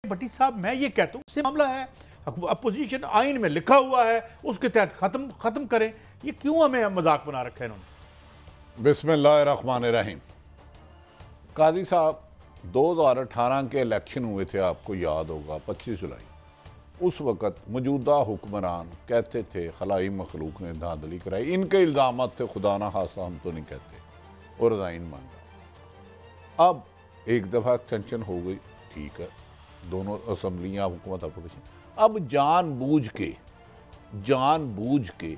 भट्टी साहब, मैं ये कहता हूँ मामला है, अपोजिशन आइन में लिखा हुआ है, उसके तहत खत्म करें। ये क्यों हमें मजाक बना रखा है इन्होंने? बिस्मिल्लाहिर्रहमानिर्रहीम। काजी साहब, 2018 के इलेक्शन हुए थे, आपको याद होगा, 25 जुलाई। उस वक़्त मौजूदा हुक्मरान कहते थे खलाई मखलूक ने धांधली कराई। इनके इल्ज़ाम थे, खुदा ना खास्ता हम तो नहीं कहते, और रज़ाइन मांगा। अब एक दफ़ा एक्सटेंशन हो गई, ठीक है, दोनों असम्बलियाँ, हुकूमत अपोजिशन। अब जानबूझ के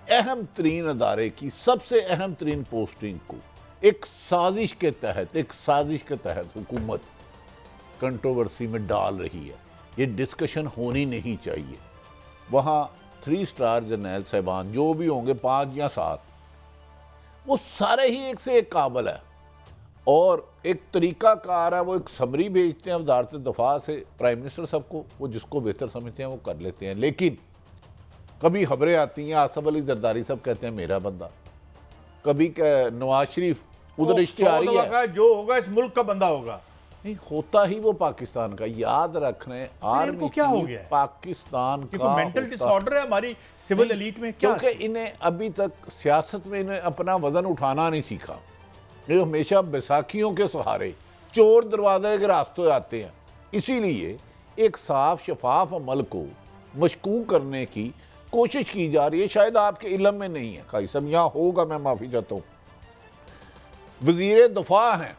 अहम तरीन अदारे की सबसे अहम तरीन पोस्टिंग को एक साजिश के तहत हुकूमत कंट्रोवर्सी में डाल रही है। ये डिस्कशन होनी नहीं चाहिए। वहाँ 3 स्टार जर्नैल साहबान जो भी होंगे, 5 या 7, वो सारे ही एक से एक काबिल है, और एक तरीक़ाकार है। वो एक समरी भेजते हैं वज़ारत दफ़ा से प्राइम मिनिस्टर साहब को, वो जिसको बेहतर समझते हैं वो कर लेते हैं। लेकिन कभी खबरें आती हैं, आसफ अली जरदारी साहब कहते हैं मेरा बंदा, कभी नवाज शरीफ उधर इश्तिहारी है, जो होगा इस मुल्क का बंदा होगा। नहीं, होता ही वो पाकिस्तान का। याद रखने आर्मी को क्या हो गया है? पाकिस्तान का मेंटल डिसऑर्डर है हमारी सिविल एलीट में, क्योंकि इन्हें अभी तक सियासत में इन्हें अपना वजन उठाना नहीं सीखा। ये हमेशा बैसाखियों के सहारे चोर दरवाजे के रास्ते आते हैं। इसीलिए एक साफ शफाफ अमल को मशकूक करने की कोशिश की जा रही है। शायद आपके इल्म में नहीं है, खाई सब यहाँ होगा, मैं माफ़ी चाहता हूँ। वज़ीर दफ़ा हैं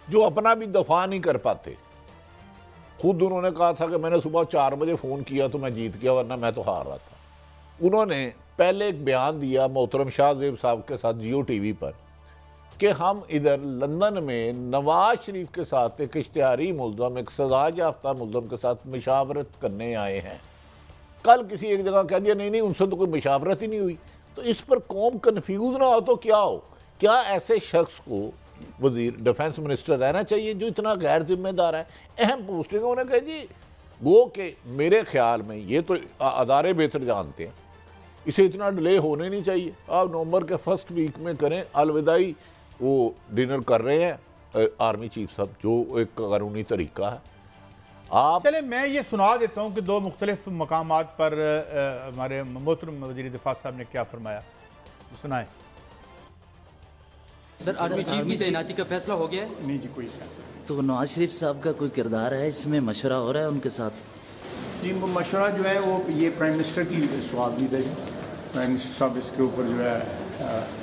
जो अपना भी दफ़ा नहीं कर पाते। खुद उन्होंने कहा था कि मैंने सुबह 4 बजे फ़ोन किया तो मैं जीत गया, वरना मैं तो हार रहा था। उन्होंने पहले एक बयान दिया मोहतरम शाहजेब साहब के साथ जियो टीवी पर कि हम इधर लंदन में नवाज शरीफ के साथ एक इश्तिहारी मुल्ज़म, एक सज़ा याफ्ता मुल्ज़म के साथ मुशावरत करने आए हैं। कल किसी एक जगह कह दिया नहीं उनसे तो कोई मुशावरत ही नहीं हुई। तो इस पर कौम कन्फ्यूज ना हो तो क्या हो? क्या ऐसे शख्स को वजीर डिफेंस मिनिस्टर रहना चाहिए जो इतना गैर जिम्मेदार है? अहम पोस्टिंग उन्होंने कहा जी वो कि मेरे ख्याल में ये तो अदारे बेहतर जानते हैं, इसे इतना डिले होने नहीं चाहिए। आप नवंबर के फर्स्ट वीक में करें। अलविदाई वो डिनर कर रहे हैं आर्मी चीफ साहब, जो एक कानूनी तरीका है। आप चले, मैं ये सुना देता हूँ कि 2 मुख्तलिफ मकामात पर हमारे मोहतरम वज़ीर दिफा साहब ने क्या फरमाया, सुनाएं। सर, आर्मी चीफ की तैनाती का फैसला हो गया है? नहीं जी, कोई फैसला नहीं। तो नवाज शरीफ साहब का कोई किरदार है इसमें, मशवरा हो रहा है उनके साथ? जी, मशवरा जो है वो ये प्राइम मिनिस्टर की स्वाद है। प्राइम मिनिस्टर साहब इसके ऊपर जो है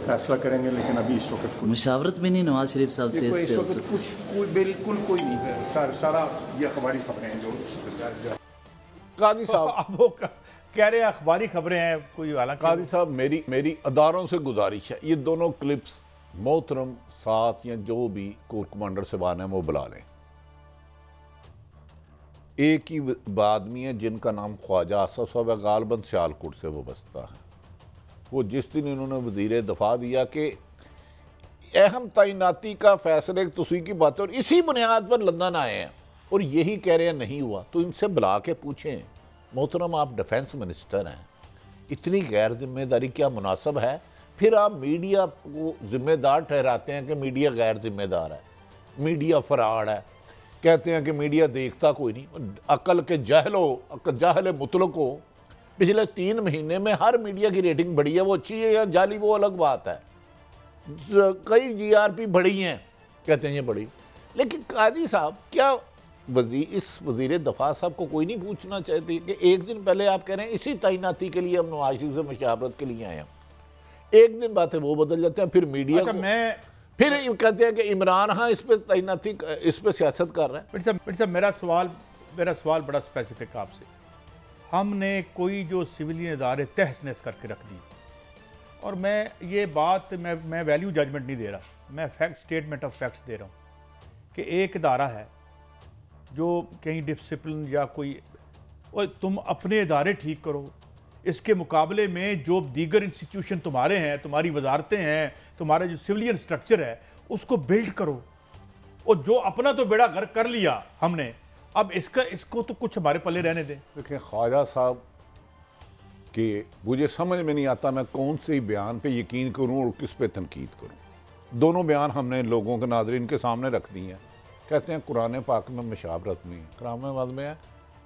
फैसला करेंगे, लेकिन अभी इस वक्त मुशावरत भी नहीं नवाज शरीफ साहब से इस वक्त कुछ बिल्कुल कोई नहीं है। सारा ये अखबारी खबरें हैं जो काजी साहब वो कह रहे हैं अखबारी खबरें हैं कोई। हालांकि काजी साहब, मेरी अदारों से गुजारिश है, ये दोनों क्लिप्स मोहतरम साथ या जो भी कोर कमांडर साहबान हैं वो बुला लें। एक ही आदमी है जिनका नाम ख्वाजा आसफ साहब है, गालबन सियालकोट से वो बसता है। वो जिस दिन इन्होंने वज़ीर दफ़ा दिया कि अहम तैनाती का फैसले तुसी की बात है, और इसी बुनियाद पर लंदन आए हैं और यही कह रहे हैं नहीं हुआ, तो इनसे बुला के पूछें मोहतरम आप डिफेंस मिनिस्टर हैं, इतनी गैर जिम्मेदारी क्या मुनासब है? फिर आप मीडिया को जिम्मेदार ठहराते हैं कि मीडिया गैर जिम्मेदार है, मीडिया फराड है, कहते हैं कि मीडिया देखता कोई नहीं। अकल के जाहल मुतलक को पिछले 3 महीने में हर मीडिया की रेटिंग बढ़ी है। वो अच्छी है या जाली वो अलग बात है। कई GRP बढ़ी हैं, कहते हैं ये बढ़ी। लेकिन काजी साहब, क्या इस वज़ीर दफ़ा साहब को कोई नहीं पूछना चाहते कि एक दिन पहले आप कह रहे हैं इसी तैनाती के लिए हम नवाज शरीफ से मुशावरत के लिए आए हैं, एक दिन बातें वो बदल जाते हैं, फिर मीडिया फिर कहते हैं कि इमरान खान इस पर तैनाती, इस पर सियासत कर रहे हैं। मेरा सवाल बड़ा स्पेसिफिक आपसे। हमने कोई जो सिविलियन इदारे तहस नहस करके रख दी, और मैं ये बात मैं वैल्यू जजमेंट नहीं दे रहा, मैं फैक्ट स्टेटमेंट ऑफ फैक्ट्स दे रहा हूँ कि एक इदारा है जो कहीं डिसिप्लिन या कोई, और तुम अपने इदारे ठीक करो, इसके मुकाबले में जो दीगर इंस्टीट्यूशन तुम्हारे हैं, तुम्हारी वजारतें हैं, तुम्हारा जो सिविलियन स्ट्रक्चर है उसको बिल्ड करो। और जो अपना तो बेड़ा गर्क कर लिया हमने, अब इसको तो कुछ हमारे पल्ले रहने दें। देखिए ख्वाजा साहब कि मुझे समझ में नहीं आता मैं कौन से बयान पे यकीन करूं और किस पे तनकीद करूं। दोनों बयान हमने लोगों के नाज़रीन के सामने रख दिए हैं। कहते हैं कुरान पाक में मुशावरत नहीं, कुरान में है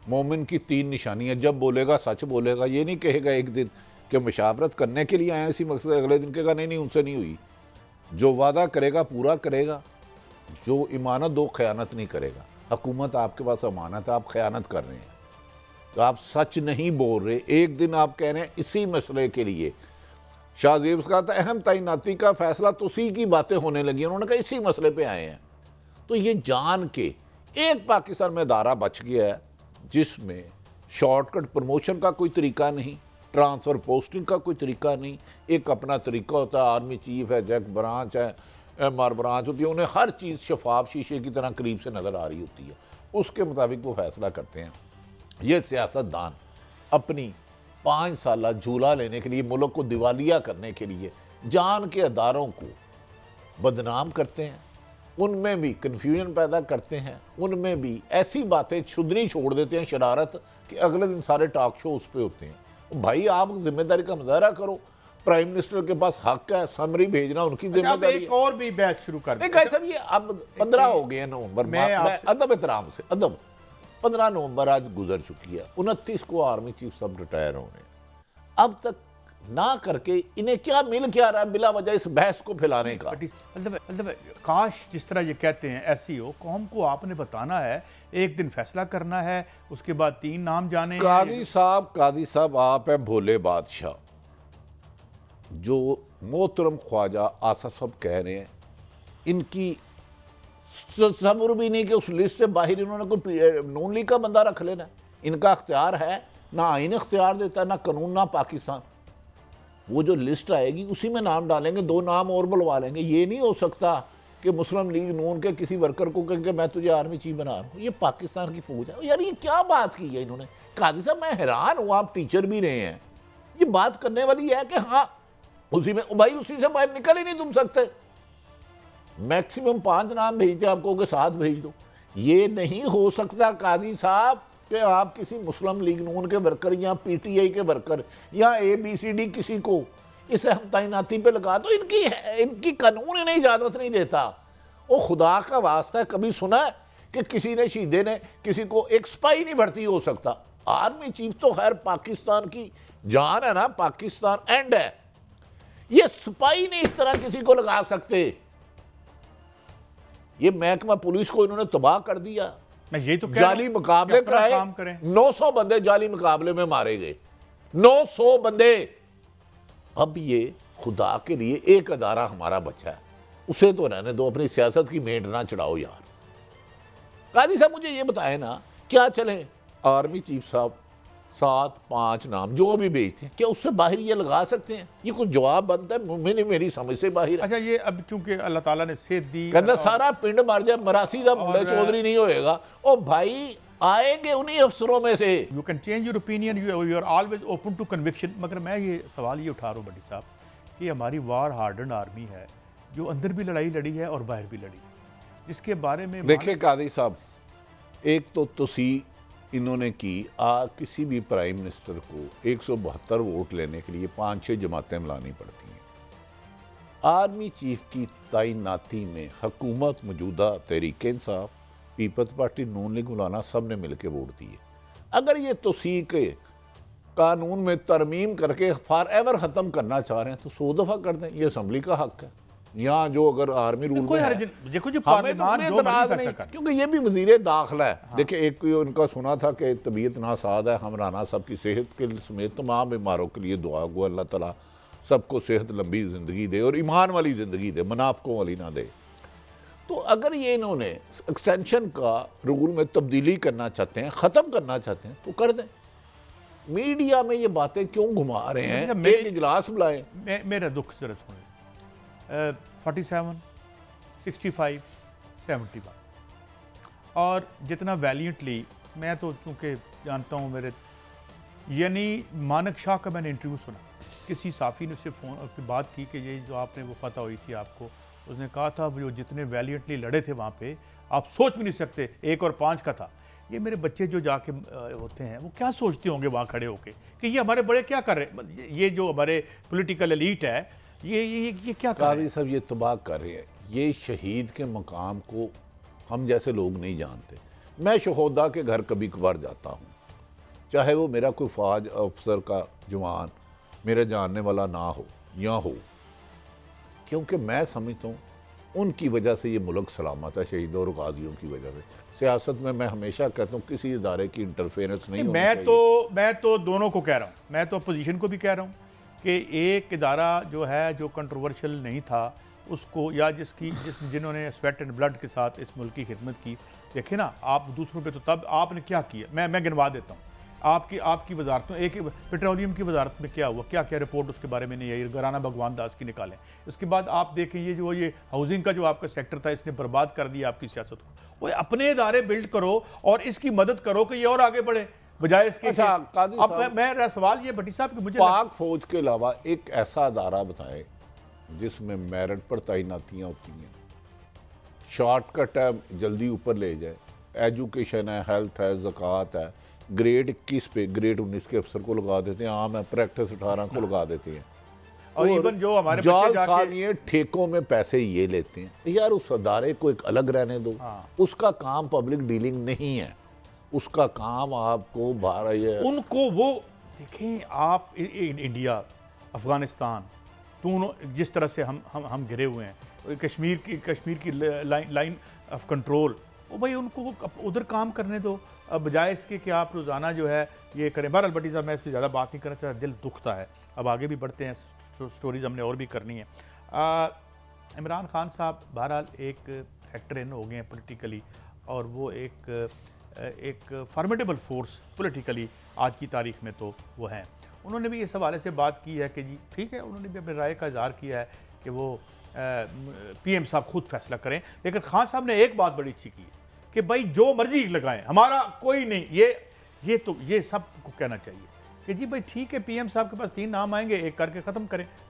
मोमिन की 3 निशानियाँ, जब बोलेगा सच बोलेगा, ये नहीं कहेगा एक दिन कि मुशावरत करने के लिए आए इसी मकसद, अगले दिन कहेगा नहीं उनसे नहीं हुई। जो वादा करेगा पूरा करेगा, जो इमानत दो खयानत नहीं करेगा। हुकूमत आपके पास अमानत है, आप खयानत कर रहे हैं, तो आप सच नहीं बोल रहे। एक दिन आप कह रहे हैं इसी मसले के लिए, शाहजेब का था अहम तैनाती का फैसला तो उसी की बातें होने लगी, उन्होंने कहा इसी मसले पे आए हैं। तो ये जान के एक पाकिस्तान में अदारा बच गया है जिसमें शॉर्टकट प्रमोशन का कोई तरीका नहीं, ट्रांसफ़र पोस्टिंग का कोई तरीका नहीं, एक अपना तरीका होता है, आर्मी चीफ है, जैक ब्रांच है, MR ब्रांच होती है, उन्हें हर चीज़ शफाफ शीशे की तरह करीब से नज़र आ रही होती है, उसके मुताबिक वो फैसला करते हैं। ये सियासतदान अपनी 5 साल झूला लेने के लिए, मुल्क को दिवालिया करने के लिए जान के अदारों को बदनाम करते हैं, उनमें भी कन्फ्यूजन पैदा करते हैं, उनमें भी ऐसी बातें शुद्री छोड़ देते हैं, शरारत, कि अगले दिन सारे टॉक शो उस पर होते हैं। भाई आप जिम्मेदारी का मुजाहरा करो, प्राइम मिनिस्टर के पास हक है, समरी भेजना उनकी जिम्मेदारी। एक और भी बहस शुरू कर नहीं साहब, ये अब 15 हो गए नवंबर, मैं अदब एहतराम से, अदब 15 नवंबर आज गुजर चुकी है, 29 को आर्मी चीफ सब रिटायर होने, अब तक ना करके इन्हें क्या मिल क्या रहा है बिला वजह इस बहस को फैलाने का। मतलब काश जिस तरह ये कहते हैं ऐसी हो, कौम को आपने बताना है, एक दिन फैसला करना है, उसके बाद 3 नाम जाने। कादी साहब आप है भोले बादशाह, जो मोहतरम ख्वाजा आसा साहब कह रहे हैं, इनकी सब्र भी नहीं कि उस लिस्ट से बाहर इन्होंने कोई नून लीग का बंदा रख लेना। इनका अख्तियार है, ना आइन अख्तियार देता है, ना कानून, ना पाकिस्तान। वो जो लिस्ट आएगी उसी में नाम डालेंगे, 2 नाम और बुलवा लेंगे। ये नहीं हो सकता कि मुस्लिम लीग नून के किसी वर्कर को कहेंगे मैं तुझे आर्मी चीफ बना रहा हूँ। ये पाकिस्तान की फौज है यार, ये क्या बात की है इन्होंने। कादी साहब मैं हैरान हूँ, आप टीचर भी रहे हैं, ये बात करने वाली है कि हाँ उसी में, भाई उसी से बाहर निकल ही नहीं तुम सकते। मैक्सिमम 5 नाम भेजते आपको कि 7 भेज दो। ये नहीं हो सकता कादी साहब कि आप किसी मुस्लिम लीग नून के वर्कर या PTI के वर्कर या ABCD किसी को इस हम तैनाती पे लगा दो। इनकी कानून इन्हें इजाज़त नहीं देता। वो खुदा का वास्ता है, कभी सुना है कि किसी ने शीदे ने किसी को, एक स्पाई नहीं भर्ती हो सकता। आर्मी चीफ तो खैर पाकिस्तान की जान है ना, पाकिस्तान एंड है, ये स्पाई नहीं इस तरह किसी को लगा सकते। ये महकमा पुलिस को इन्होंने तबाह कर दिया। मैं यही तो जाली मुकाबले कराए, 900 बंदे जाली मुकाबले में मारे गए, 900 बंदे। अब ये खुदा के लिए एक अदारा हमारा बचा है, उसे तो रहने दो, अपनी सियासत की मेंढ ना चढ़ाओ यार। कादी साहब मुझे ये बताए ना, क्या चले आर्मी चीफ साहब 7-5 नाम जो भी भेजते हैं, क्या उससे बाहर ये लगा सकते हैं? ये कुछ जवाब बनता है? मेरी समझ से बाहर। अच्छा, ये अब चूंकि अल्लाह ताला ने सेहत दी, कहता सारा पिंड मर जाए, मरासी का मुंडा चौधरी नहीं होएगा। ओ भाई आएंगे उन्हीं अफसरों में से। You can change your opinion, you are always open to conviction. मगर मैं ये सवाल ये उठा रहा हूँ बड़ी साहब कि हमारी वार हार्डन आर्मी है, जो अंदर भी लड़ाई लड़ी है और बाहर भी लड़ी, जिसके बारे में देखिए कादी साहब, एक तो तुसी इन्होंने की किसी भी प्राइम मिनिस्टर को 172 वोट लेने के लिए 5-6 जमातें मिलानी पड़ती हैं। आर्मी चीफ की तैनाती में हुकूमत, मौजूदा तहरीक इंसाफ, पीपल्स पार्टी, नून लीग, मौलाना सब ने मिलकर वोट दिए। अगर ये तोसी के कानून में तरमीम करके फॉर एवर ख़त्म करना चाह रहे हैं तो 100 दफ़ा कर दें, ये असम्बली का हक है। यहाँ जो अगर आर्मी रूल में है, देखो जो पार्लियामेंट नहीं, क्योंकि ये भी वज़ीर दाखिला है। हाँ। देखिए एक कोई उनका सुना था कि तबीयत नासाद है, हमराना साहब की सेहत के समेत तमाम बीमारों के लिए दुआ गो, अल्लाह ताला सबको सेहत लंबी ज़िंदगी दे और ईमान वाली ज़िंदगी दे, मुनाफिकों वाली ना दे। तो अगर ये इन्होंने एक्सटेंशन का रूल में तब्दीली करना चाहते हैं, ख़त्म करना चाहते हैं तो कर दें। मीडिया में ये बातें क्यों घुमा रहे हैं? एक इजलास बुलाए। मेरा दुख जरा सुने, 47, 65, 71 और जितना वैलियंटली, मैं तो चूँकि जानता हूँ मेरे, यानी मानक शाह का मैंने इंटरव्यू सुना, किसी साफ़ी ने उससे फ़ोन की बात की कि ये जो आपने वो फतह हुई थी आपको, उसने कहा था वो जितने वैलियंटली लड़े थे वहाँ पे आप सोच भी नहीं सकते, 1 और 5 का था। ये मेरे बच्चे जो जाके होते हैं वो क्या सोचते होंगे वहाँ खड़े होके कि ये हमारे बड़े क्या कर रहे हैं, ये जो हमारे पॉलिटिकल एलीट है ये क्या कर रहे हैं? सब ये तबाह कर रहे हैं। ये शहीद के मकाम को हम जैसे लोग नहीं जानते। मैं शहोदा के घर कभी कभार जाता हूँ, चाहे वो मेरा कोई फौज अफसर का जवान मेरा जानने वाला ना हो या हो, क्योंकि मैं समझता हूँ उनकी वजह से ये मुल्क सलामत है, शहीदों और गाजियों की वजह से। सियासत में मैं हमेशा कहता हूँ किसी इदारे की इंटरफेरेंस नहीं होनी चाहिए। मैं तो दोनों को कह रहा हूँ, मैं तो अपोजिशन को भी कह रहा हूँ कि एक इदारा जो है जो कंट्रोवर्शियल नहीं था उसको, या जिन्होंने स्वेट एंड ब्लड के साथ इस मुल्क की खिदमत की, देखे ना आप दूसरों पे, तो तब आपने क्या किया, मैं गिनवा देता हूँ आपकी वजारतों, एक पेट्रोलियम की वजारत में क्या हुआ, क्या क्या रिपोर्ट उसके बारे में नहीं आई, घराना भगवान दास की निकालें। इसके बाद आप देखें ये हाउसिंग का जो आपका सेक्टर था, इसने बर्बाद कर दिया आपकी सियासत को। वो अपने इदारे बिल्ड करो और इसकी मदद करो कि ये और आगे बढ़े, बजाय इसके। अच्छा, अब मेरा सवाल ये भट्टी साहब कि मुझे पाक फौज के अलावा एक ऐसा अदारा बताएं जिसमें मेरिट पर तैनातियाँ होती हैं, शॉर्टकट है, जल्दी ऊपर ले जाए, एजुकेशन है, हेल्थ है, ज़कात है, ग्रेड 21 पे ग्रेड 19 के अफसर को लगा देते हैं, आम है प्रैक्टिस 18 को लगा देते हैं। और इवन जो हमारे जाल खानिए ठेकों में पैसे ये लेते हैं। यार उस अदारे को एक अलग रहने दो। उसका काम पब्लिक डीलिंग नहीं है, उसका काम आपको उनको वो देखें। आप इंडिया अफगानिस्तान दोनों जिस तरह से हम घिरे हुए हैं, कश्मीर की लाइन ऑफ कंट्रोल, वो भाई उनको उधर काम करने दो, बजाय इसके कि आप रोज़ाना जो है ये करें। बहरहाल भट्टी साहब मैं इस पर ज़्यादा बात नहीं करना चाहता, दिल दुखता है। अब आगे भी बढ़ते हैं, स्टोरीज हमने और भी करनी है। इमरान खान साहब बहरहाल एक फैक्टर इन हो गए हैं पोलिटिकली, और वो एक फार्मेडेबल फोर्स पोलिटिकली आज की तारीख में तो वो हैं। उन्होंने भी इस हवाले से बात की है कि जी ठीक है, उन्होंने भी अपनी राय का इजहार किया है कि वो PM साहब खुद फैसला करें। लेकिन खान साहब ने एक बात बड़ी अच्छी की है कि भाई जो मर्जी लगाएं, हमारा कोई नहीं, ये सबको कहना चाहिए कि जी भाई ठीक है, PM साहब के पास 3 नाम आएंगे, एक करके ख़त्म करें।